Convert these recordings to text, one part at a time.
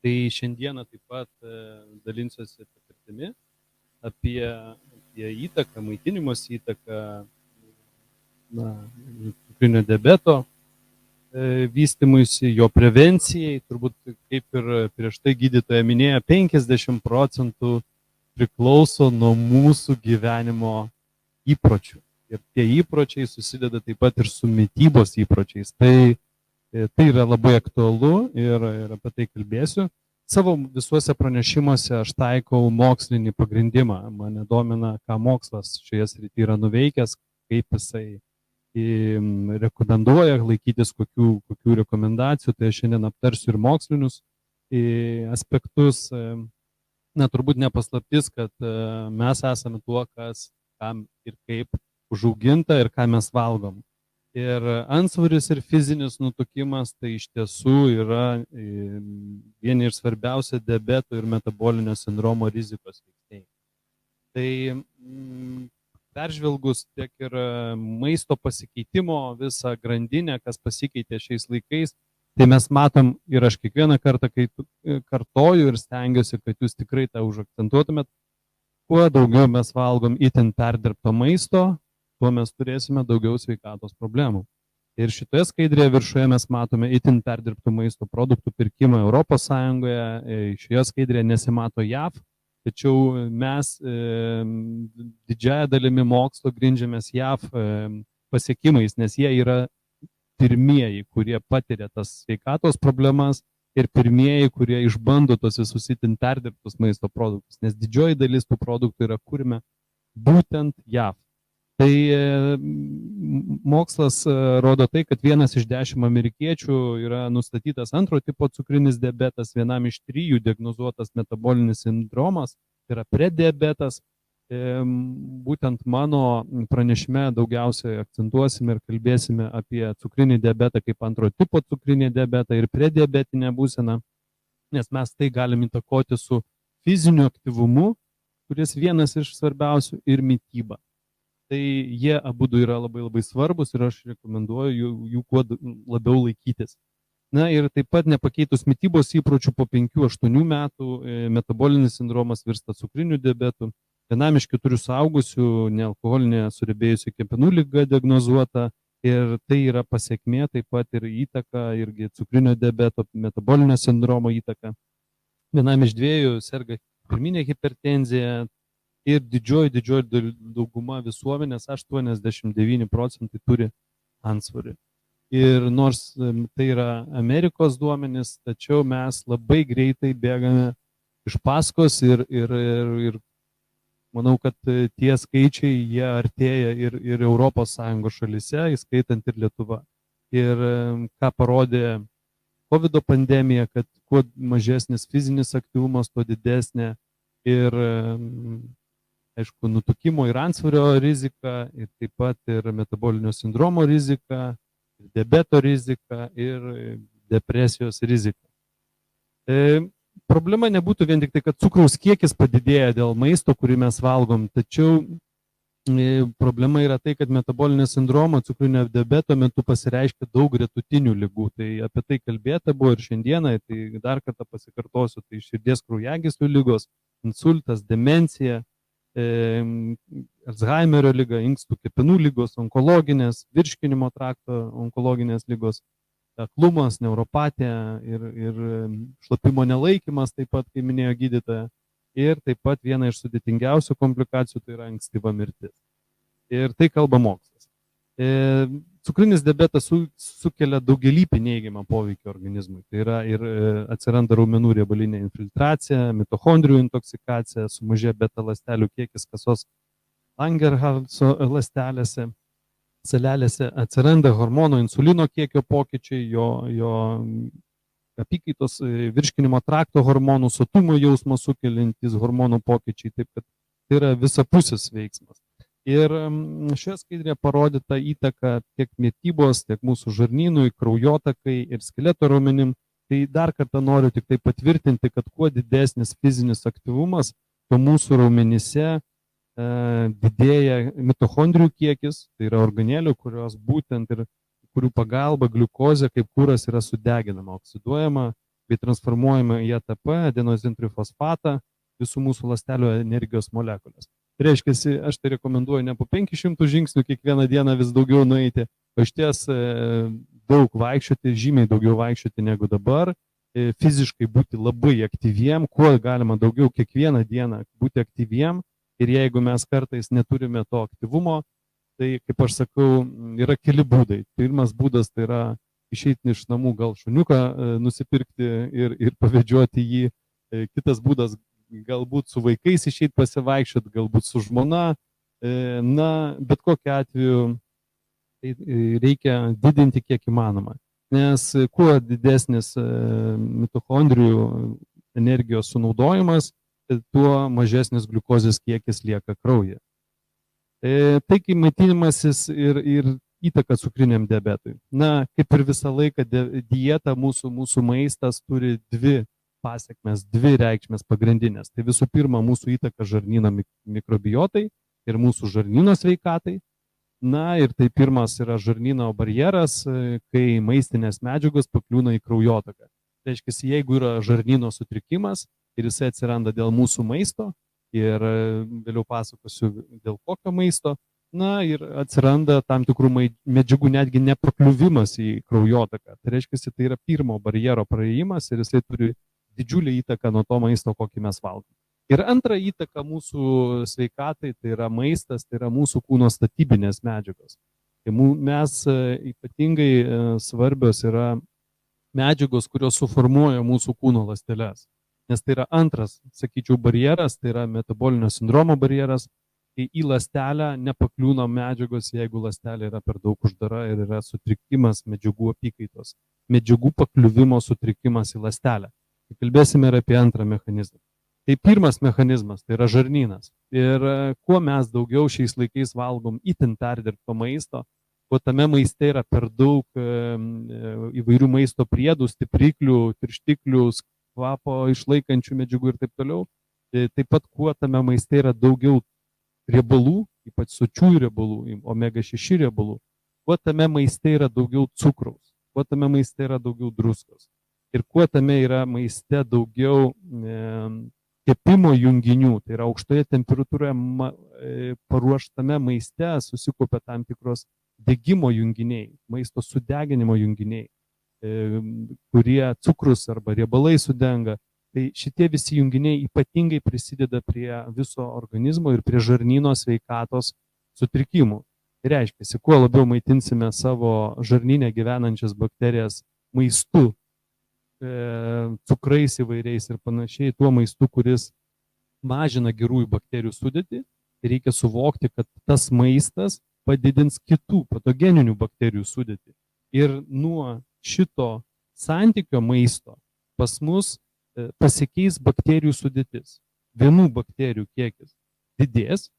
Tai šiandieną taip pat dalinsiuosi patirtimi apie įtaką, maitinimosi įtaką cukrinio diabeto vystymuisi, jo prevencijai. Turbūt, kaip ir prieš tai gydytoja minėjo, 50% priklauso nuo mūsų gyvenimo įpročių. Ir tie įpročiai susideda taip pat ir su mitybos įpročiais. Tai yra labai aktualu ir apie tai kalbėsiu. Savo visuose pranešimuose aš taikau mokslinį pagrindimą. Mane domina, ką mokslas šioje srityje yra nuveikęs, kaip jisai rekomenduoja laikytis kokių rekomendacijų. Tai aš šiandien aptarsiu ir mokslinius aspektus. Turbūt nepaslaptis, kad mes esame tuo, kas, kam ir kaip užauginta ir ką mes valgom. Ir antsvoris ir fizinis nutukimas tai iš tiesų yra vieni iš svarbiausių diabeto ir metabolinio sindromo rizikos veiksniai. Tai peržvelgus tiek ir maisto pasikeitimo visą grandinę, kas pasikeitė šiais laikais, tai mes matom, ir aš kiekvieną kartą, kai kartoju ir stengiuosi, kad jūs tikrai tą užakcentuotumėt, kuo daugiau mes valgom itin perdirbto maisto, tuo mes turėsime daugiau sveikatos problemų. Ir šitoje skaidrėje viršuje mes matome itin perdirbtų maisto produktų pirkimą Europos Sąjungoje. Šioje skaidrėje nesimato JAV, tačiau mes didžiąją dalimi mokslo grindžiamės JAV pasiekimais, nes jie yra pirmieji, kurie patiria tas sveikatos problemas ir pirmieji, kurie išbando tos visus itin perdirbtus maisto produktus, nes didžioji dalis tų produktų yra kuriami būtent JAV. Tai mokslas rodo tai, kad 1 iš 10 amerikiečių yra nustatytas antro tipo cukrinis diabetas, 1 iš 3 diagnozuotas metabolinis sindromas, tai yra prediabetas. Būtent mano pranešime daugiausiai akcentuosime ir kalbėsime apie cukrinį diabetą kaip antro tipo cukrinį diabetą ir prediabetinę būseną, nes mes tai galim įtakoti su fiziniu aktyvumu, kuris vienas iš svarbiausių, ir mityba. Tai jie abudu yra labai labai svarbus ir aš rekomenduoju jų kuo labiau laikytis. Ir taip pat nepakeitus mitybos įpročių po 5-8 metų metabolinis sindromas virsta cukriniu diabetu. 1 iš 4 suaugusių nealkoholinė suriebėjusi kepenų liga diagnozuota ir tai yra pasekmė taip pat ir įtaka irgi cukrinio diabeto, metabolinio sindromo įtaka. 1 iš 2 serga pirminė hipertenzija. Ir didžioji dauguma visuomenės, 89%, turi antsvorį. Ir nors tai yra Amerikos duomenys, tačiau mes labai greitai bėgame iš paskos ir manau, kad tie skaičiai jie artėja ir Europos Sąjungos šalyse, įskaitant ir Lietuvą. Ir ką parodė COVID pandemija, kad kuo mažesnis fizinis aktyvumas, tuo didesnė ir aišku, nutukimo ir antsvorio rizika, ir taip pat ir metabolinio sindromo rizika, ir diabeto rizika, ir depresijos rizika. Problema nebūtų vien tik tai, kad cukraus kiekis padidėja dėl maisto, kurį mes valgom, tačiau problema yra tai, kad metabolinio sindromo, cukrinio diabeto metu pasireiškia daug gretutinių ligų. Tai apie tai kalbėta buvo ir šiandieną, tai dar kartą pasikartosiu, tai širdies kraujagyslių ligos, insultas, demencija, Alzheimerio liga, inkstų kepenų ligos, onkologinės, virškinimo trakto onkologinės ligos, aklumas, neuropatija ir šlapimo nelaikymas, taip pat, kaip minėjo gydytoja. Ir taip pat viena iš sudėtingiausių komplikacijų tai yra ankstyva mirtis. Ir tai kalba mokslas. Cukrinis diabetas sukelia daugelįpį neigiamą poveikį organizmui. Tai yra ir atsiranda raumenų riebalinė infiltracija, mitochondrijų intoksikacija, sumažėja beta ląstelių kiekis kasos Langerhanso ląstelėse, celelėse, atsiranda hormono insulino kiekio pokyčiai, jo apykaitos virškinimo trakto hormonų, sotumo jausmą sukeliantys hormonų pokyčiai, taip kad tai yra visapusis veiksmas. Ir šioje skaidrėje parodyta įtaka tiek mitybos, tiek mūsų žarnynui, kraujotakai ir skeleto raumenim. Tai dar kartą noriu tik tai patvirtinti, kad kuo didesnis fizinis aktyvumas, tuo mūsų raumenyse didėja mitochondrijų kiekis, tai yra organėlių, kurios būtent ir kurių pagalba gliukozė kaip kuras yra sudeginama, oksiduojama bei transformuojama į ATP, adenozintrifosfatą, visų mūsų ląstelių energijos molekulės. Tai reiškia, aš tai rekomenduoju ne po 500 žingsnių kiekvieną dieną vis daugiau nueiti, o išties daug vaikščioti, žymiai daugiau vaikščioti negu dabar, fiziškai būti labai aktyviem, kuo galima daugiau kiekvieną dieną būti aktyviem. Ir jeigu mes kartais neturime to aktyvumo, tai, kaip aš sakau, yra keli būdai. Pirmas būdas tai yra išeiti iš namų, gal šuniuką nusipirkti ir pavedžioti jį. Kitas būdas galbūt su vaikais išeiti pasivaikščioti, galbūt su žmona. Na, bet kokiu atveju tai reikia didinti kiek įmanoma. Nes kuo didesnis mitochondrijų energijos sunaudojimas, tuo mažesnis gliukozės kiekis lieka kraujyje. Tai kaip maitinimasis ir įtaka cukriniam diabetui. Na, kaip ir visą laiką dieta, mūsų maistas turi dvi pasiekmes, dvi reikšmės pagrindinės. Tai visų pirma, mūsų įtaka žarnyno mikrobiotai ir mūsų žarnyno sveikatai. Na, ir tai pirmas yra žarnyno barjeras, kai maistinės medžiagos pakliūna į kraujotaką. Tai reiškia, jeigu yra žarnyno sutrikimas ir jisai atsiranda dėl mūsų maisto, ir vėliau pasakosiu dėl kokio maisto, na ir atsiranda tam tikrų medžiagų netgi nepakliuvimas į kraujotaką. Tai reiškia, tai yra pirmo barjero praėjimas ir jisai turi didžiulį įtaką nuo to maisto, kokį mes valgome. Ir antra įtaka mūsų sveikatai, tai yra maistas, tai yra mūsų kūno statybinės medžiagos. Tai mes ypatingai svarbios yra medžiagos, kurios suformuoja mūsų kūno ląsteles. Nes tai yra antras, sakyčiau, barjeras, tai yra metabolinio sindromo barjeras, kai į ląstelę nepakliūna medžiagos, jeigu ląstelė yra per daug uždara ir yra sutrikimas medžiagų apykaitos, medžiagų pakliuvimo sutrikimas į ląstelę. Tai kalbėsime ir apie antrą mechanizmą. Tai pirmas mechanizmas, tai yra žarnynas. Ir kuo mes daugiau šiais laikais valgom itin perdirbto maisto, kuo tame maiste yra per daug įvairių maisto priedų, stipriklių, tirštiklių, kvapo išlaikančių medžiagų ir taip toliau. Taip pat, kuo tame maiste yra daugiau riebalų, ypač sočiųjų riebalų, omega-6 riebalų, kuo tame maiste yra daugiau cukraus, kuo tame maiste yra daugiau druskos. Ir kuo tame yra maiste daugiau kepimo junginių, tai yra aukštoje temperatūroje paruoštame maiste susikaupia tam tikros degimo junginiai, maisto sudeginimo junginiai, kurie cukrus arba riebalai sudenga. Tai šitie visi junginiai ypatingai prisideda prie viso organizmo ir prie žarnyno sveikatos sutrikimų. Tai reiškia, kuo labiau maitinsime savo žarnyne gyvenančias bakterijas maistu, cukrais įvairiais ir panašiai, tuo maistu, kuris mažina gerųjų bakterijų sudėtį, tai reikia suvokti, kad tas maistas padidins kitų patogeninių bakterijų sudėtį. Ir nuo šito santykio maisto pas mus pasikeis bakterijų sudėtis. Vienų bakterijų kiekis didės,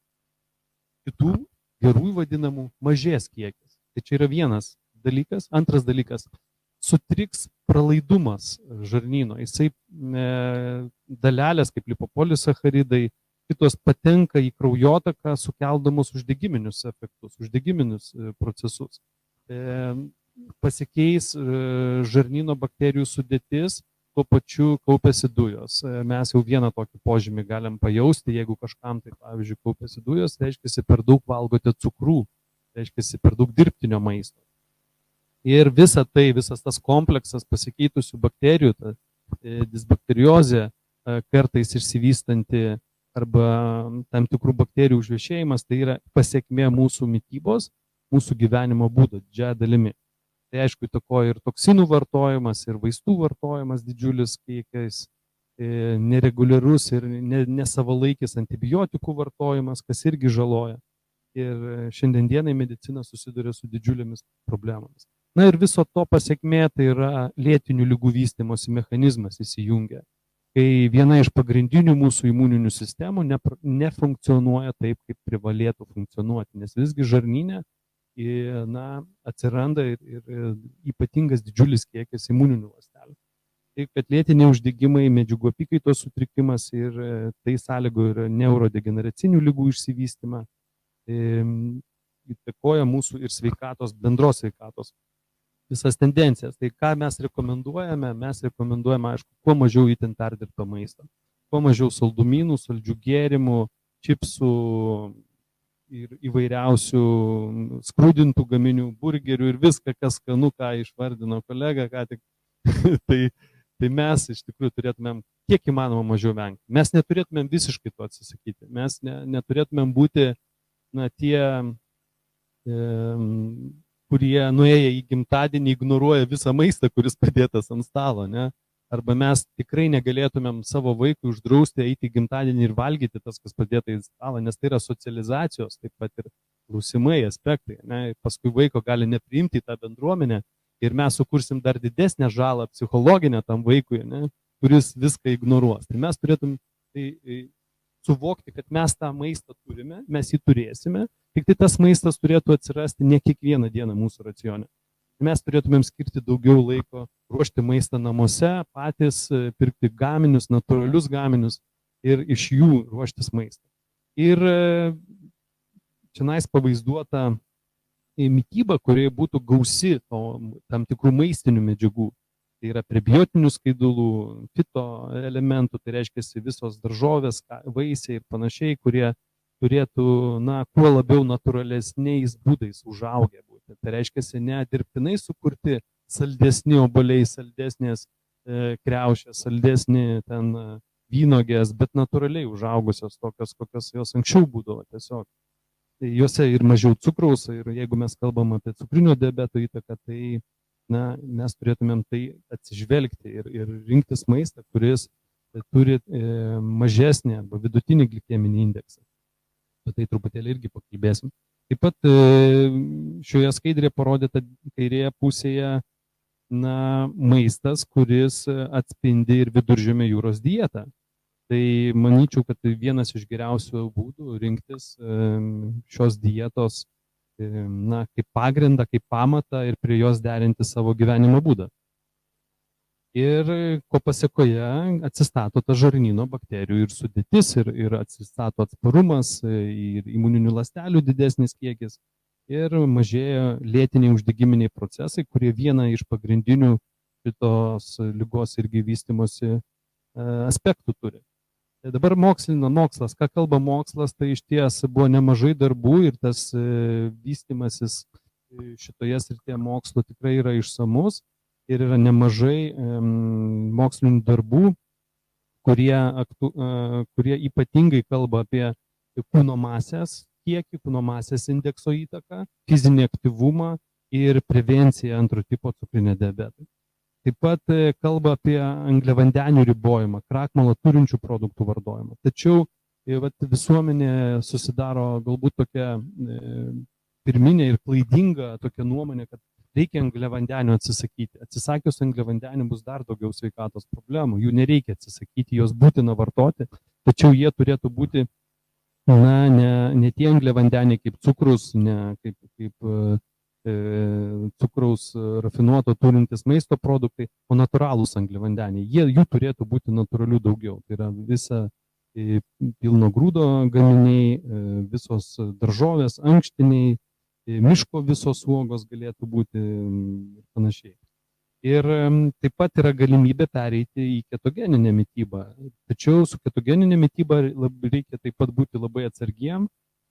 kitų gerųjų vadinamų mažės kiekis. Tai čia yra vienas dalykas. Antras dalykas, sutriks pralaidumas žarnyno. Jisai dalelės kaip lipopolisacharidai, kitos patenka į kraujotaką, sukeldamos uždegiminius efektus, uždegiminius procesus. Pasikeis žarnyno bakterijų sudėtis, tuo pačiu kaupiasi dujos. Mes jau vieną tokį požymį galim pajausti, jeigu kažkam tai, pavyzdžiui, kaupiasi dujos, reiškia, per daug valgote cukrų, reiškia, per daug dirbtinio maisto. Ir visas tas kompleksas pasikeitusių bakterijų, ta disbakteriozė, kartais išsivystanti arba tam tikrų bakterijų užvešėjimas, tai yra pasiekmė mūsų mitybos, mūsų gyvenimo būdo didžiąja dalimi. Tai aišku, įtakoja ir toksinų vartojimas, ir vaistų vartojimas didžiulis kiekiais, nereguliarus ir nesavalaikis antibiotikų vartojimas, kas irgi žaloja. Ir šiandien dienai medicina susiduria su didžiulėmis problemomis. Na ir viso to pasiekmė tai yra lėtinių ligų vystymosi mechanizmas įsijungia, kai viena iš pagrindinių mūsų imuninių sistemų nefunkcionuoja taip, kaip privalėtų funkcionuoti, nes visgi žarnyne atsiranda ir ypatingas didžiulis kiekis imuninių ląstelių. Taip, kad lėtiniai uždegimai, medžiagų apykaitos sutrikimas ir tai sąlygoja ir neurodegeneracinių ligų išsivystymą, įtakoja mūsų ir sveikatos, bendros sveikatos visas tendencijas. Tai ką mes rekomenduojame? Mes rekomenduojame, aišku, kuo mažiau itin perdirbto maisto. Kuo mažiau saldumynų, saldžių gėrimų, čipsų ir įvairiausių skrudintų gaminių, burgerių ir viską, kas skanu, ką išvardino kolega, ką tik. tai mes iš tikrųjų turėtumėm kiek įmanoma mažiau vengti. Mes neturėtumėm visiškai to atsisakyti. Mes neturėtumėm būti tie, kurie nuėję į gimtadienį ignoruoja visą maistą, kuris padėtas ant stalo. Ne? Arba mes tikrai negalėtumėm savo vaikui uždrausti eiti į gimtadienį ir valgyti tas, kas padėta į stalą, nes tai yra socializacijos, taip pat ir klausimai, aspektai. Ne? Paskui vaiko gali nepriimti į tą bendruomenę ir mes sukursim dar didesnę žalą psichologinę tam vaikui, ne? Kuris viską ignoruos. Tai mes turėtum suvokti, kad mes tą maistą turime, mes jį turėsime, tik tai tas maistas turėtų atsirasti ne kiekvieną dieną mūsų racione. Mes turėtumėm skirti daugiau laiko ruošti maistą namuose, patys pirkti gaminius, natūralius gaminius ir iš jų ruoštis maistą. Ir čionais pavaizduota mityba, kurioje būtų gausi tam tikrų maistinių medžiagų. Tai yra prebiotinių skaidulų, fito elementų, tai reiškia visos daržovės, vaisiai ir panašiai, kurie turėtų, kuo labiau natūralesniais būdais užaugę būti. Tai reiškia ne dirbtinai sukurti saldesni obuoliai, saldesnės kriaušės, saldesni ten vynogės, bet natūraliai užaugusios tokios, kokios jos anksčiau būdavo tiesiog. Juose ir mažiau cukraus, ir jeigu mes kalbam apie cukrinio diabeto įtaką, tai mes turėtumėm tai atsižvelgti ir rinktis maistą, kuris turi mažesnį arba vidutinį glikeminį indeksą. Apie tai truputėlį irgi pakalbėsim. Taip pat šioje skaidrėje parodyta kairėje pusėje maistas, kuris atspindi ir Viduržemio jūros dietą. Tai manyčiau, kad tai vienas iš geriausių būdų rinktis šios dietos kaip pagrindą, kaip pamatą ir prie jos derinti savo gyvenimo būdą. Ir ko pasiekoje atsistato ta žarnyno bakterijų ir sudėtis, ir atsistato atsparumas, ir imuninių ląstelių didesnis kiekis, ir mažėja lėtiniai uždegiminiai procesai, kurie vieną iš pagrindinių šitos ligos irgi vystymosi aspektų turi. Dabar mokslas, ką kalba mokslas, tai iš ties buvo nemažai darbų ir tas vystymasis šitoje srityje mokslo tikrai yra išsamus ir yra nemažai mokslinių darbų, kurie ypatingai kalba apie kūno masės kiekį, kūno masės indekso įtaką, fizinį aktyvumą ir prevenciją antro tipo cukrinio diabeto. Taip pat kalba apie angliavandenių ribojimą, krakmolo turinčių produktų vartojimą. Tačiau visuomenė susidaro galbūt tokia pirminė ir klaidinga tokia nuomonė, kad reikia angliavandenių atsisakyti. Atsisakius angliavandenių bus dar daugiau sveikatos problemų. Jų nereikia atsisakyti, jos būtina vartoti, tačiau jie turėtų būti ne tie angliavandeniai kaip cukrus, ne kaip cukraus rafinuoto turintis maisto produktai, o natūralūs angliavandeniai. Jų turėtų būti natūralių daugiau. Tai yra visa pilno grūdo gaminiai, visos daržovės, ankštiniai, miško visos uogos galėtų būti ir panašiai. Ir taip pat yra galimybė pereiti į ketogeninę mitybą. Tačiau su ketogeninė mityba reikia taip pat būti labai atsargiem,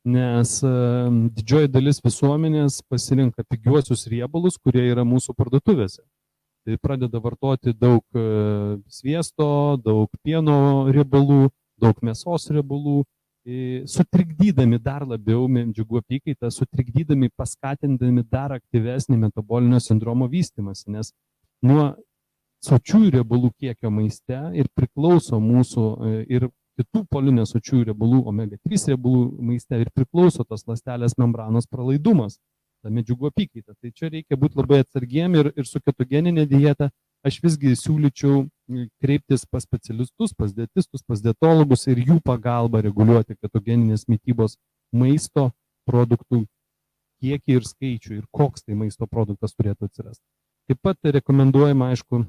nes didžioji dalis visuomenės pasirenka pigiuosius riebalus, kurie yra mūsų parduotuvėse. Tai pradeda vartoti daug sviesto, daug pieno riebalų, daug mėsos riebalų, sutrikdydami dar labiau medžiagų apykaitą, sutrikdydami, paskatindami dar aktyvesnį metabolinio sindromo vystymąsi, nes nuo sočiųjų riebalų kiekio maiste ir priklauso mūsų ir kitų polinesočiųjų riebalų, omega-3 riebalų maiste ir priklauso tos ląstelės membranos pralaidumas, ta medžiagų apykaita. Tai čia reikia būti labai atsargiem ir su ketogeninė dieta aš visgi siūlyčiau kreiptis pas specialistus, pas dietistus, pas dietologus ir jų pagalba reguliuoti ketogeninės mitybos maisto produktų kiekį ir skaičių ir koks tai maisto produktas turėtų atsirasti. Taip pat rekomenduojama, aišku,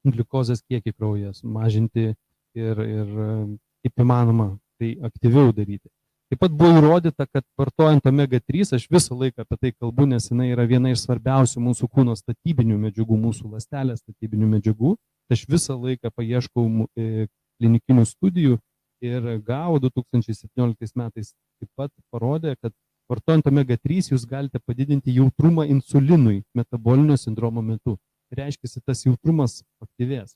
gliukozės kiekį kraujyje mažinti ir kaip įmanoma tai aktyviau daryti. Taip pat buvo įrodyta, kad vartojant omega-3, aš visą laiką apie tai kalbu, nes jinai yra viena iš svarbiausių mūsų kūno statybinių medžiagų, mūsų ląstelės statybinių medžiagų. Tai aš visą laiką paieškau klinikinių studijų ir GAO 2017 metais taip pat parodė, kad vartojant omega-3 jūs galite padidinti jautrumą insulinui metabolinio sindromo metu. Tai reiškia, tas jautrumas aktyvės.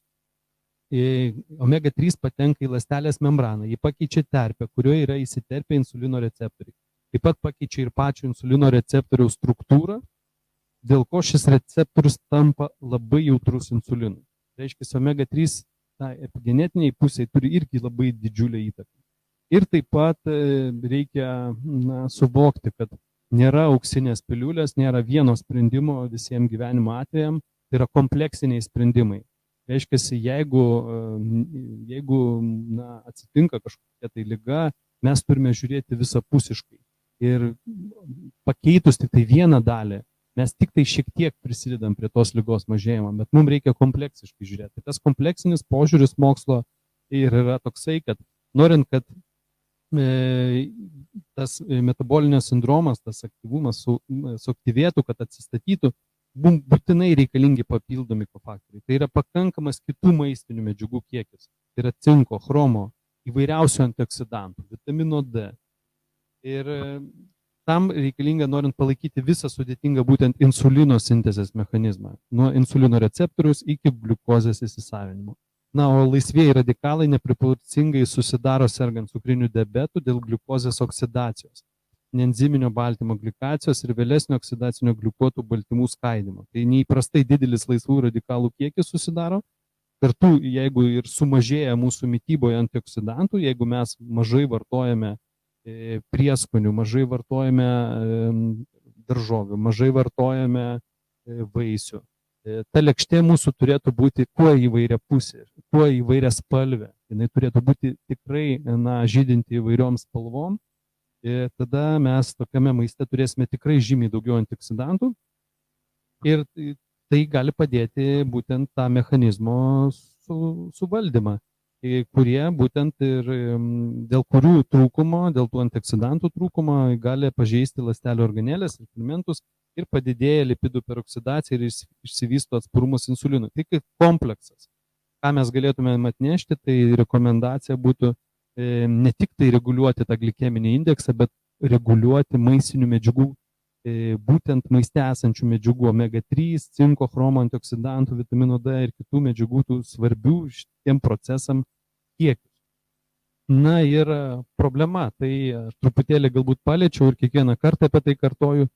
Omega-3 patenka į ląstelės membraną, jį pakeičia terpę, kurioje yra įsiterpę insulino receptoriai. Taip pat pakeičia ir pačio insulino receptoriaus struktūrą, dėl ko šis receptorius tampa labai jautrus insulinui. Reiškia, omega-3 epigenetiniai pusiai turi irgi labai didžiulę įtaką. Ir taip pat reikia suvokti, kad nėra auksinės piliulės, nėra vieno sprendimo visiems gyvenimo atvejams, tai yra kompleksiniai sprendimai. Reiškia, jeigu atsitinka kažkokia tai liga, mes turime žiūrėti visapusiškai. Ir pakeitus tik tai vieną dalį, mes tik tai šiek tiek prisidedam prie tos ligos mažėjimo, bet mums reikia kompleksiškai žiūrėti. Tas kompleksinis požiūris mokslo ir yra toksai, kad norint, kad tas metabolinio sindromas, tas aktyvumas suaktyvėtų, kad atsistatytų, būtinai reikalingi papildomi kofaktoriai. Tai yra pakankamas kitų maistinių medžiagų kiekis. Tai yra cinko, chromo, įvairiausių antioksidantų, vitamino D. Ir tam reikalinga, norint palaikyti visą sudėtingą būtent insulino sintezės mechanizmą, nuo insulino receptoriaus iki gliukozės įsisavinimo. O laisvieji radikalai neproporcingai susidaro sergant cukriniu diabetu dėl gliukozės oksidacijos, neenziminio baltymo glikacijos ir vėlesnio oksidacinio gliukotų baltymų skaidimo. Tai neįprastai didelis laisvų radikalų kiekis susidaro. Kartu, jeigu ir sumažėja mūsų mityboje antioksidantų, jeigu mes mažai vartojame prieskonių, mažai vartojame daržovių, mažai vartojame vaisių, ta lėkštė mūsų turėtų būti kuo įvairiapusė, kuo įvairiaspalvė. Jinai turėtų būti tikrai žydinti įvairiom spalvom. Ir tada mes tokiame maiste turėsime tikrai žymiai daugiau antioksidantų ir tai gali padėti būtent tą mechanizmo suvaldymą, kurie būtent ir dėl kurių trūkumo, dėl tų antioksidantų trūkumo gali pažeisti ląstelių organėles ir fermentus ir padidėja lipidų peroksidacija ir išsivysto atsparumas insulinui. Tai kaip kompleksas. Ką mes galėtume atnešti, tai rekomendacija būtų ne tik tai reguliuoti tą glikeminį indeksą, bet reguliuoti maistinių medžiagų, būtent maiste esančių medžiagų omega-3, cinko, chromo, antioksidantų, vitamino D ir kitų medžiagų tų svarbių šitiem procesam kiekius. Ir problema, tai truputėlį galbūt paliečiau ir kiekvieną kartą apie tai kartoju,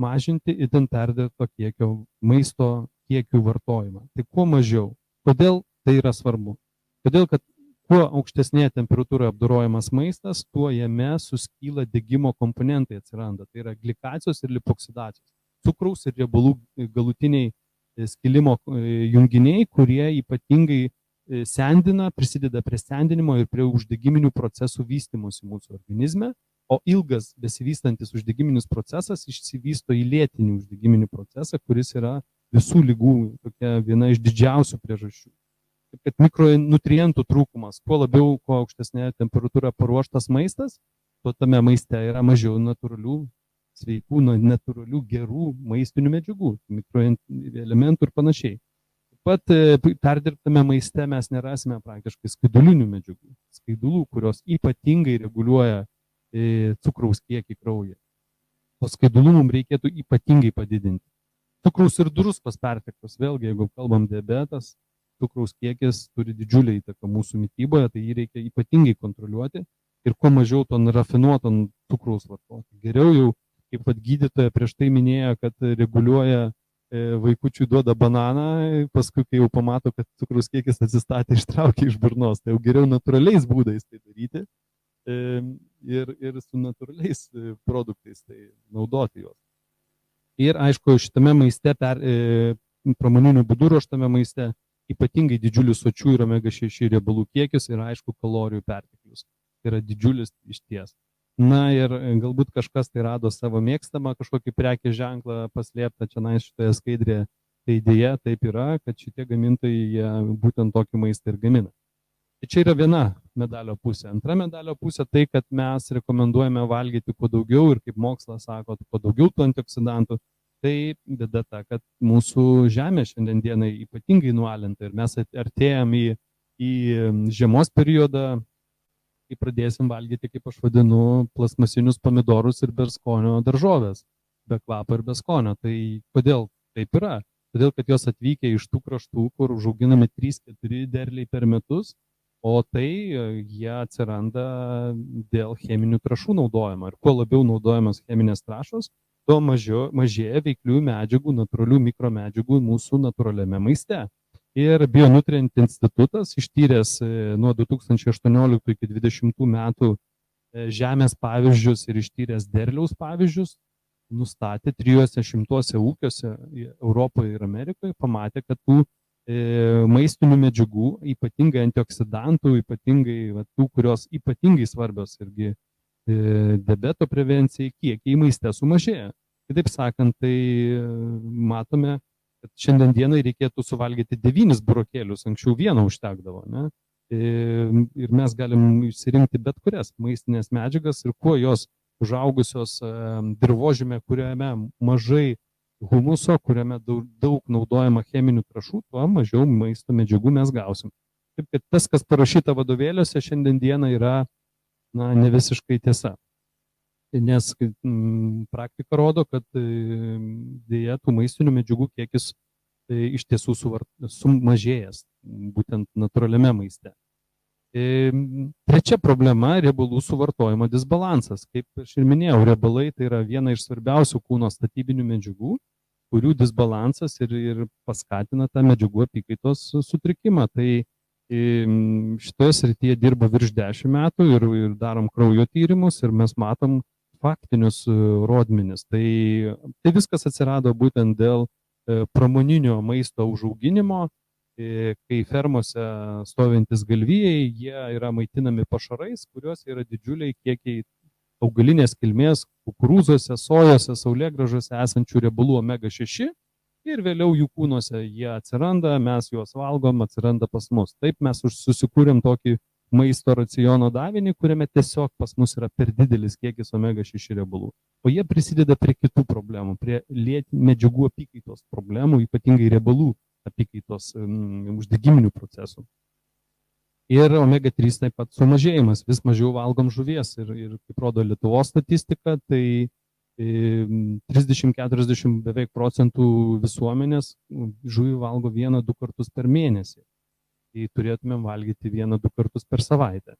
mažinti itin perdėto kiekio maisto kiekių vartojimą. Tai kuo mažiau. Kodėl tai yra svarbu? Todėl, kad kuo aukštesnėje temperatūroje apdorojamas maistas, tuo jame suskyla degimo komponentai atsiranda. Tai yra glikacijos ir lipoksidacijos. Cukraus ir riebalų galutiniai skilimo junginiai, kurie ypatingai sendina, prisideda prie sendinimo ir prie uždegiminių procesų vystymosi mūsų organizme, o ilgas besivystantis uždegiminis procesas išsivysto į lėtinį uždegiminį procesą, kuris yra visų ligų tokia viena iš didžiausių priežasčių. Taip kad mikronutrientų trūkumas, kuo labiau, kuo aukštesnė temperatūra paruoštas maistas, tuo tame maiste yra mažiau natūralių, sveikų, natūralių, gerų maistinių medžiagų, mikroelementų ir panašiai. Taip pat perdirbtame maiste mes nerasime praktiškai skaidulinių medžiagų, skaidulų, kurios ypatingai reguliuoja cukraus kiekį kraujyje. O skaidulų mums reikėtų ypatingai padidinti. Cukraus ir druskos perteklius, vėlgi, jeigu kalbam diabetas, cukraus kiekis turi didžiulę įtaką mūsų mityboje, tai jį reikia ypatingai kontroliuoti ir kuo mažiau to rafinuoto cukraus vartoti. Geriau jau, kaip gydytoja prieš tai minėjo, kad reguliuoja vaikučiui duoda bananą, paskui kai jau pamato, kad cukraus kiekis atsistatė, ištraukia iš burnos, tai jau geriau natūraliais būdais tai daryti ir su natūraliais produktais tai naudoti juos. Ir aišku, šitame maiste, pramoniniu būdu ruoštame maiste, ypatingai didžiulis sočių ir omega-6 riebalų kiekis ir aišku kalorijų perteklius. Tai yra didžiulis išties. Ir galbūt kažkas tai rado savo mėgstamą kažkokį prekės ženklą paslėptą čia šitoje skaidrėje. Tai idėja taip yra, kad šitie gamintojai jie būtent tokį maistą ir gamina. Tai čia yra viena medalio pusė. Antra medalio pusė tai, kad mes rekomenduojame valgyti kuo daugiau ir kaip mokslas sako, kuo daugiau tų antioksidantų. Tai bėda ta, kad mūsų žemė šiandien dienai ypatingai nualinta ir mes artėjam į žiemos periodą, kai pradėsim valgyti, kaip aš vadinu, plastmasinius pomidorus ir be skonio daržovės, be kvapo ir be skonio. Tai kodėl taip yra? Todėl, kad jos atvykę iš tų kraštų, kur užauginami 3-4 derliai per metus, o tai jie atsiranda dėl cheminių trąšų naudojimo. Ir kuo labiau naudojamos cheminės trąšos, tuo mažėja veikliųjų medžiagų, natūralių mikromedžiagų mūsų natūraliame maiste. Ir Bionutrient institutas, ištyręs nuo 2018 iki 2020 metų žemės pavyzdžius ir ištyręs derliaus pavyzdžius, nustatė 300 ūkiuose Europoje ir Amerikoje, pamatė, kad tų maistinių medžiagų, ypatingai antioksidantų, ypatingai tų, kurios ypatingai svarbios irgi diabeto prevencijai, kiekiai maiste sumažėja. Kitaip sakant, tai matome, kad šiandien dienai reikėtų suvalgyti 9 burokėlius, anksčiau vieną užtekdavo. Ne? Ir mes galim išsirinkti bet kurias maistinės medžiagas ir kuo jos užaugusios dirvožėme, kuriame mažai humuso, kuriame daug naudojama cheminių trąšų, tuo mažiau maisto medžiagų mes gausim. Taip, kad tas, kas parašyta vadovėliuose, šiandien dieną yra ne visiškai tiesa. Nes praktika rodo, kad dėja tų maistinių medžiagų kiekis iš tiesų sumažėjęs, būtent natūraliame maiste. Trečia problema – riebalų suvartojimo disbalansas. Kaip aš ir minėjau, riebalai tai yra viena iš svarbiausių kūno statybinių medžiagų, kurių disbalansas ir paskatina tą medžiagų apykaitos sutrikimą. Tai šitoje srityje dirba virš 10 metų ir darom kraujo tyrimus ir mes matom faktinius rodmenis. Tai viskas atsirado būtent dėl pramoninio maisto užauginimo, kai fermose stovintis galvijai, jie yra maitinami pašarais, kuriuose yra didžiuliai kiekiai augalinės kilmės kukurūzuose, sojose, saulėgrąžose esančių riebalų omega 6 ir vėliau jų kūnuose jie atsiranda, mes juos valgom, atsiranda pas mus. Taip mes susikūrėm tokį maisto raciono davinį, kuriame tiesiog pas mus yra per didelis kiekis omega 6 riebalų. O jie prisideda prie kitų problemų, prie medžiagų apykaitos problemų, ypatingai riebalų apykaitos uždegiminių procesų. Ir omega 3 taip pat sumažėjimas, vis mažiau valgom žuvies ir kaip rodo Lietuvos statistika, tai 30-40 beveik procentų visuomenės žuvį valgo 1-2 kartus per mėnesį. Tai turėtumėm valgyti 1-2 kartus per savaitę.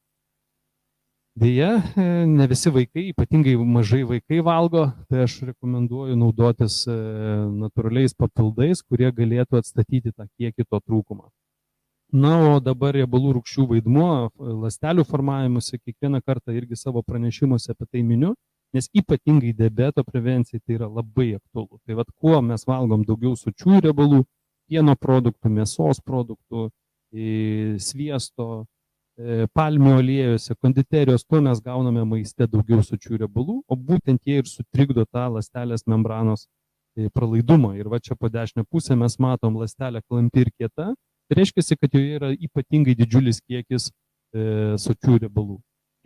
Deja, ne visi vaikai, ypatingai mažai vaikai valgo, tai aš rekomenduoju naudotis natūraliais papildais, kurie galėtų atstatyti tą kiekį to trūkumą. Na, o dabar riebalų rūgščių vaidmuo ląstelių formavimuose, kiekvieną kartą irgi savo pranešimuose apie tai miniu, nes ypatingai diabeto prevencijai tai yra labai aktualu. Tai vat, kuo mes valgom daugiau sočiųjų riebalų, pieno produktų, mėsos produktų, sviesto, palmių aliejose, konditerijos, tuo mes gauname maiste daugiau sočiųjų riebalų, o būtent jie ir sutrikdo tą ląstelės membranos pralaidumą. Ir va čia po dešinę pusę mes matom ląstelę klampi ir kieta, tai reiškia, kad joje yra ypatingai didžiulis kiekis sočiųjų riebalų.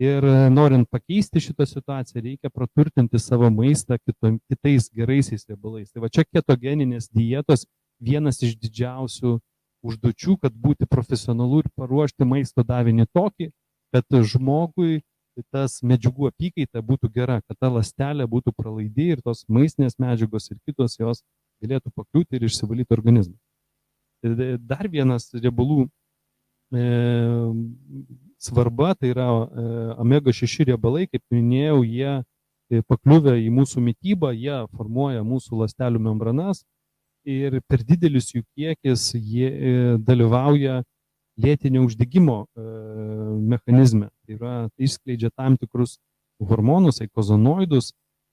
Ir norint pakeisti šitą situaciją, reikia praturtinti savo maistą kitais geraisiais riebalais. Tai va čia ketogeninės dietos vienas iš didžiausių užduočių, kad būti profesionalu ir paruošti maisto davinį tokį, kad žmogui tas medžiagų apykaita būtų gera, kad ta ląstelė būtų pralaidi ir tos maistinės medžiagos ir kitos jos galėtų pakliūti ir išsivalyti organizmą. Dar vienas riebalų svarba, tai yra omega 6 riebalai, kaip minėjau, jie pakliuvę į mūsų mitybą, jie formuoja mūsų ląstelių membranas ir per didelis jų kiekis jie dalyvauja lėtinio uždegimo mechanizme. Tai yra, tai išskleidžia tam tikrus hormonus, eikozonoidus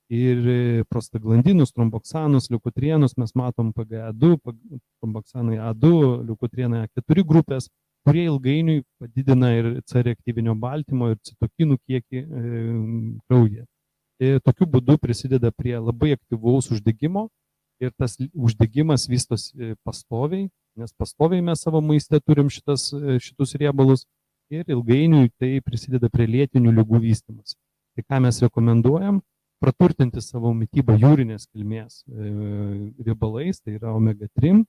ir prostaglandinus, tromboksanus, leukotrienus, mes matom PGA2, tromboksanai A2, leukotrienai A4 grupės, kurie ilgainiui padidina ir C reaktyvinio baltymo ir citokinų kiekį kraujyje. Tokiu būdu prisideda prie labai aktyvaus uždegimo ir tas uždegimas vystosi pastoviai, nes pastoviai mes savo maiste turim šitus riebalus ir ilgainiui tai prisideda prie lėtinių ligų vystymosi. Tai ką mes rekomenduojam? Praturtinti savo mitybą jūrinės kilmės riebalais, tai yra omega-3,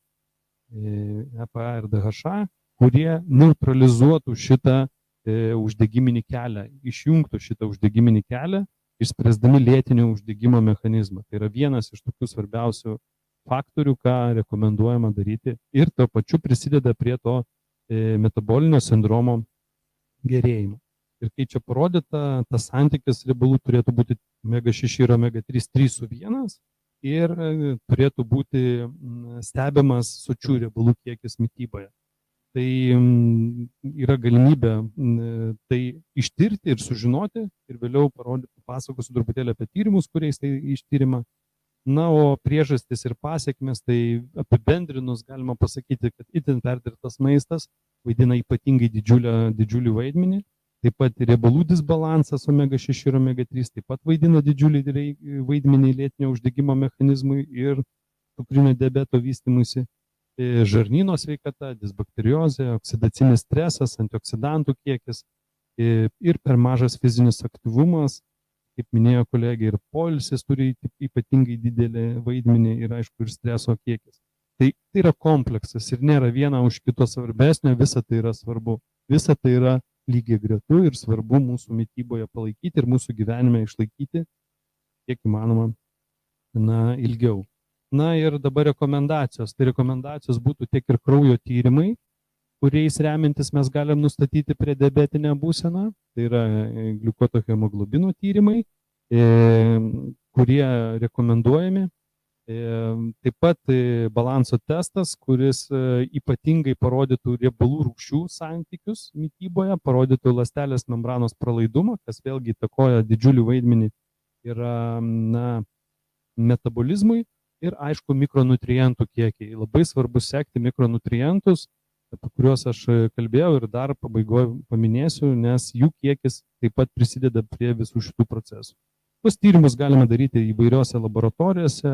EPA ir DHA, kurie neutralizuotų šitą uždegiminį kelią, išjungtų šitą uždegiminį kelią, išspręsdami lėtinio uždegimo mechanizmą. Tai yra vienas iš tokių svarbiausių faktorių, ką rekomenduojama daryti ir tuo pačiu prisideda prie to metabolinio sindromo gerėjimo. Ir kai čia parodyta, tas santykis riebalų turėtų būti omega-6 ir omega-3 3:1 ir turėtų būti stebimas sočių riebalų kiekis mityboje. Tai yra galimybė tai ištirti ir sužinoti ir vėliau papasakosiu truputėlį apie tyrimus, kuriais tai ištyrima. Na, o priežastis ir pasiekmes, tai apibendrinus galima pasakyti, kad itin perdirbtas maistas vaidina ypatingai didžiulį vaidmenį. Taip pat riebalų disbalansas omega-6 ir omega-3 taip pat vaidina didžiulį vaidmenį lėtinio uždegimo mechanizmui ir cukrinio diabeto vystymuisi. Žarnyno sveikata, disbakteriozė, oksidacinis stresas, antioksidantų kiekis ir per mažas fizinis aktyvumas, kaip minėjo kolegė, ir poilsis turi ypatingai didelį vaidmenį ir aišku ir streso kiekis. Tai yra kompleksas ir nėra viena už kito svarbesnio, visa tai yra svarbu. Visa tai yra lygiai gretu ir svarbu mūsų mityboje palaikyti ir mūsų gyvenime išlaikyti kiek įmanoma ilgiau. Na ir dabar rekomendacijos. Tai rekomendacijos būtų tiek ir kraujo tyrimai, kuriais remiantis mes galim nustatyti prediabetinę būseną. Tai yra gliukoto hemoglobino tyrimai, kurie rekomenduojami. Taip pat balanso testas, kuris ypatingai parodytų riebalų rūgščių santykius mityboje, parodytų ląstelės membranos pralaidumą, kas vėlgi įtakoja didžiulį vaidmenį yra metabolizmui ir aišku mikronutrientų kiekiai. Labai svarbu sekti mikronutrientus, apie kuriuos aš kalbėjau ir dar pabaigoje paminėsiu, nes jų kiekis taip pat prisideda prie visų šitų procesų. Tuos tyrimus galime daryti įvairiose laboratorijose,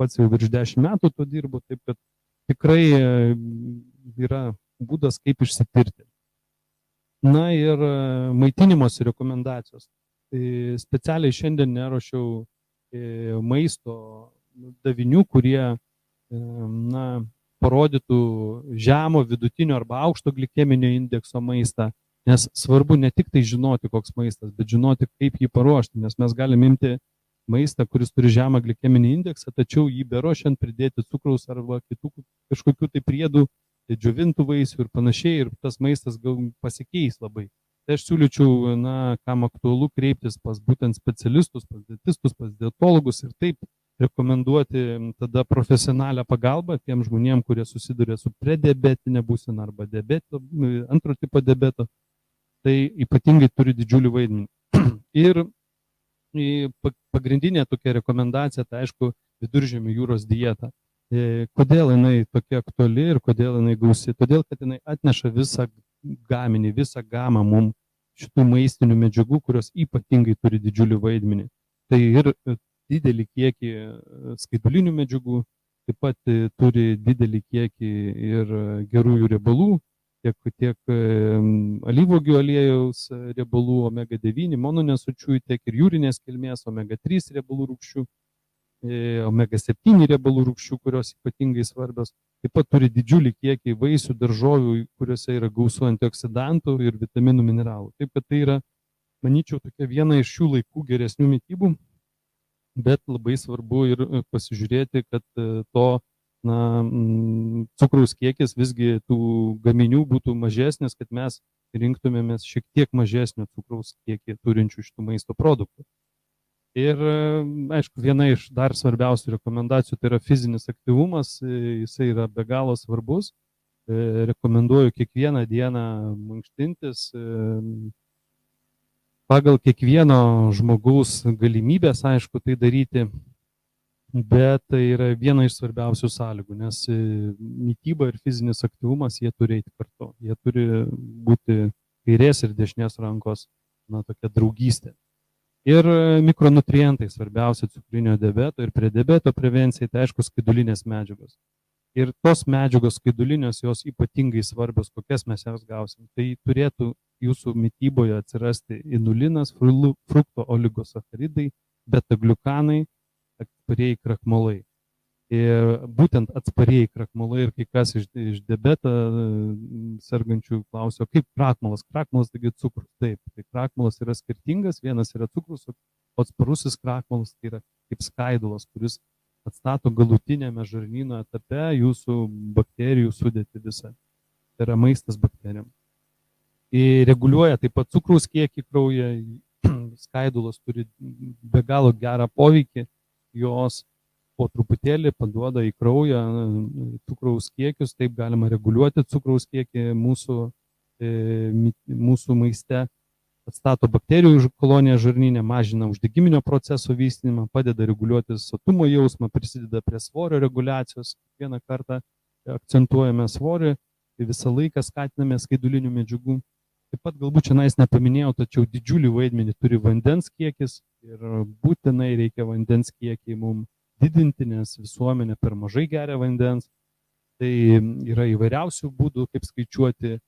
pats jau virš 10 metų to dirbu, taip kad tikrai yra būdas, kaip išsitirti. Na ir maitinimosi rekomendacijos. Specialiai šiandien neruošiau maisto davinių, kurie parodytų žemo, vidutinio arba aukšto glikeminio indekso maistą. Nes svarbu ne tik tai žinoti, koks maistas, bet žinoti, kaip jį paruošti, nes mes galime imti maistą, kuris turi žemą glikeminį indeksą, tačiau jį beruošiant pridėti cukraus arba kitų kažkokių tai priedų, džiovintų vaisių ir panašiai, ir tas maistas gal pasikeis labai. Tai aš siūlyčiau, kam aktualu kreiptis pas būtent specialistus, pas dietistus, pas dietologus ir taip rekomenduoti tada profesionalią pagalbą tiem žmonėm, kurie susiduria su prediabetinė būsena arba antro tipo diabeto. Tai ypatingai turi didžiulį vaidmenį. Ir pagrindinė tokia rekomendacija, tai aišku, viduržemio jūros dieta. Kodėl jinai tokia aktuali ir kodėl jinai gausi? Todėl, kad jinai atneša visą gaminį, visą gamą mums šitų maistinių medžiagų, kurios ypatingai turi didžiulį vaidmenį. Tai ir didelį kiekį skaidulinių medžiagų, taip pat turi didelį kiekį ir gerųjų riebalų, tiek alyvuogių aliejaus riebalų omega-9 mononesočiųjų, tiek ir jūrinės kilmės omega-3 riebalų rūgščių, omega-7 riebalų rūgščių, kurios ypatingai svarbios. Taip pat turi didžiulį kiekį vaisių, daržovių, kuriuose yra gausu antioksidantų ir vitaminų, mineralų. Taip kad tai yra, manyčiau, tokia viena iš šių laikų geresnių mitybų, bet labai svarbu ir pasižiūrėti, kad to cukraus kiekis visgi tų gaminių būtų mažesnis, kad mes rinktumėmės šiek tiek mažesnio cukraus kiekį turinčių šitų maisto produktų. Ir, aišku, viena iš dar svarbiausių rekomendacijų tai yra fizinis aktyvumas, jisai yra be galo svarbus. Rekomenduoju kiekvieną dieną mankštintis pagal kiekvieno žmogaus galimybės, aišku, tai daryti. Bet tai yra viena iš svarbiausių sąlygų, nes mityba ir fizinis aktyvumas, jie turi eiti kartu. Jie turi būti kairės ir dešinės rankos, tokia draugystė. Ir mikronutrientai svarbiausia cukrinio diabeto ir prediabeto prevencijai, tai aišku, skaidulinės medžiagos. Ir tos medžiagos skaidulinės, jos ypatingai svarbios, kokias mes jas gausim. Tai turėtų jūsų mityboje atsirasti inulinas, frukto oligosacharidai, beta-gliukanai, atsparieji krakmolai. Ir būtent atsparieji krakmolai ir kai kas iš diabetą sergančių klausia, kaip krakmolas? Krakmolas taigi cukrus. Taip, tai krakmolas yra skirtingas, vienas yra cukrus, o atsparusis krakmolas tai yra kaip skaidulas, kuris atstato galutinėme žarnyno etape jūsų bakterijų sudėtį visą. Tai yra maistas bakterijom. Ir reguliuoja taip pat cukraus kiekį kraujyje, skaidulos turi be galo gerą poveikį, jos po truputėlį paduoda į kraują cukraus kiekius, taip galima reguliuoti cukraus kiekį mūsų maiste, atstato bakterijų koloniją žarnyne, mažina uždegiminio proceso vystymą, padeda reguliuoti sotumo jausmą, prisideda prie svorio reguliacijos. Vieną kartą akcentuojame svorį, tai visą laiką skatiname skaidulinių medžiagų. Taip pat galbūt čia nepaminėjau, tačiau didžiulį vaidmenį turi vandens kiekis ir būtinai reikia vandens kiekį mums didinti, nes visuomenė per mažai geria vandens. Tai yra įvairiausių būdų, kaip skaičiuoti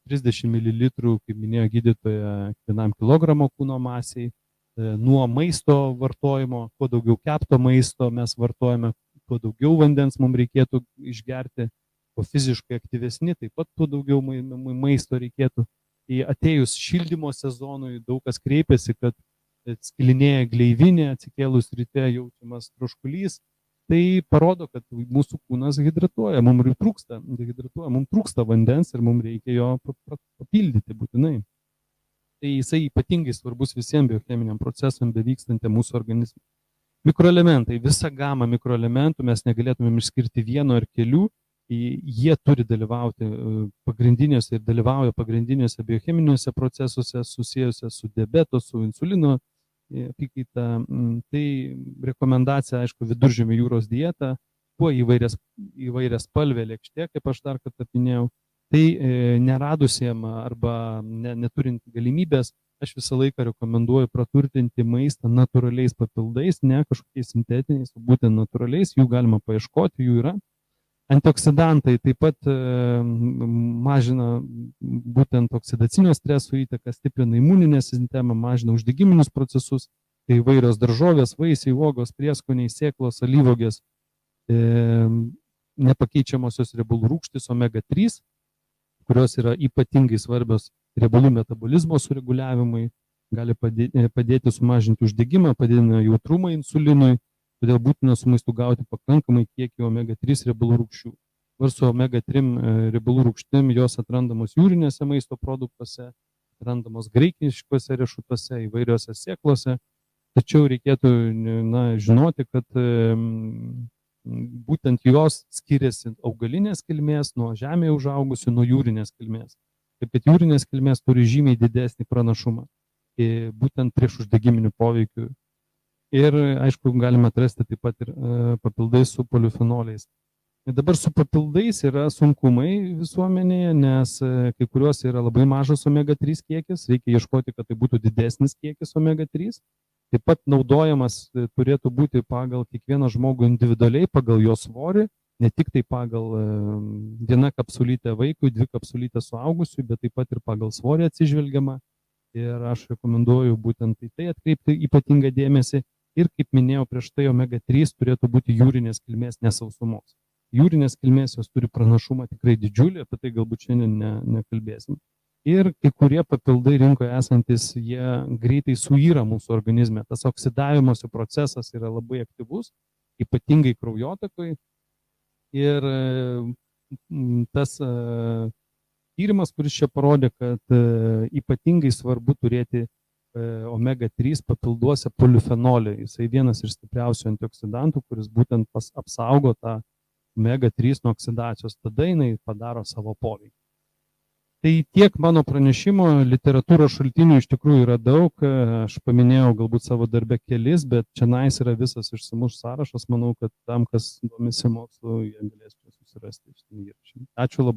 30 ml, kaip minėjo gydytoja, vienam kilogramo kūno masiai. Nuo maisto vartojimo, kuo daugiau kepto maisto mes vartojame, tuo daugiau vandens mums reikėtų išgerti, o fiziškai aktyvesni, taip pat tuo daugiau maisto reikėtų. Atėjus šildymo sezonui daug kas kreipiasi, kad skilinėja gleivinė, atsikėlus ryte jaučiamas troškulys. Tai parodo, kad mūsų kūnas hidratuoja, mums trūksta vandens ir mums reikia jo papildyti būtinai. Tai jisai ypatingai svarbus visiems biocheminiam procesam bevykstantiem mūsų organizme. Mikroelementai, visa gama mikroelementų mes negalėtumėm išskirti vieno ar kelių, jie turi dalyvauti pagrindiniuose ir dalyvauja pagrindiniuose biocheminiuose procesuose susijusiuose su diabetu, su insulino apykaita. Tai rekomendacija, aišku, viduržemio jūros dieta, kuo įvairiaspalvė lėkštė, kaip aš dar kartą minėjau. Tai neradusiem arba neturint galimybės, aš visą laiką rekomenduoju praturtinti maistą natūraliais papildais, ne kažkokiais sintetiniais, o būtent natūraliais, jų galima paieškoti, jų yra. Antioksidantai taip pat mažina būtent oksidacinio streso įtaką, stiprina imuninę sistemą, mažina uždegiminius procesus, tai įvairios daržovės, vaisiai, uogos, prieskoniai, sėklos, alyvuogės, nepakeičiamosios riebalų rūgštys omega 3, kurios yra ypatingai svarbios riebalų metabolizmo sureguliavimui, gali padėti sumažinti uždegimą, padidina jautrumą insulinui. Todėl būtina su maistu gauti pakankamai kiekį omega 3 riebalų rūgščių. Ir su omega 3 riebalų rūgštim jos atrandamos jūrinėse maisto produktuose, atrandamos graikiškuose riešutuose, įvairiose sėklose. Tačiau reikėtų žinoti, kad būtent jos skiriasi augalinės kilmės nuo žemėje užaugusių, nuo jūrinės kilmės. Taip kad jūrinės kilmės turi žymiai didesnį pranašumą, būtent prieš uždegiminių poveikių. Ir, aišku, galime atrasti taip pat ir papildais su polifenoliais. Dabar su papildais yra sunkumai visuomenėje, nes kai kuriuos yra labai mažas omega 3 kiekis, reikia ieškoti, kad tai būtų didesnis kiekis omega 3. Taip pat naudojamas turėtų būti pagal kiekvieną žmogų individualiai, pagal jo svorį, ne tik tai pagal vieną kapsulytę vaikui, 2 kapsulytės suaugusiui, bet taip pat ir pagal svorį atsižvelgiama. Ir aš rekomenduoju būtent į tai atkreipti ypatingą dėmesį. Ir, kaip minėjau prieš tai, omega 3 turėtų būti jūrinės kilmės, nesausumos. Jūrinės kilmės jos turi pranašumą tikrai didžiulį, apie tai galbūt šiandien nekalbėsim. Ir kai kurie papildai rinkoje esantis, jie greitai suyra mūsų organizme. Tas oksidavimosi procesas yra labai aktyvus, ypatingai kraujotakoj. Ir tas tyrimas, kuris čia parodė, kad ypatingai svarbu turėti omega 3 papilduose polifenolį. Jisai vienas iš stipriausių antioksidantų, kuris būtent apsaugo tą omega 3 nuo oksidacijos, tada jinai padaro savo poveikį. Tai tiek mano pranešimo, literatūros šaltinių iš tikrųjų yra daug, aš paminėjau galbūt savo darbe kelis, bet čia yra visas išsamus sąrašas, manau, kad tam, kas domisi mokslu, jie galės susirasti. Ačiū labai.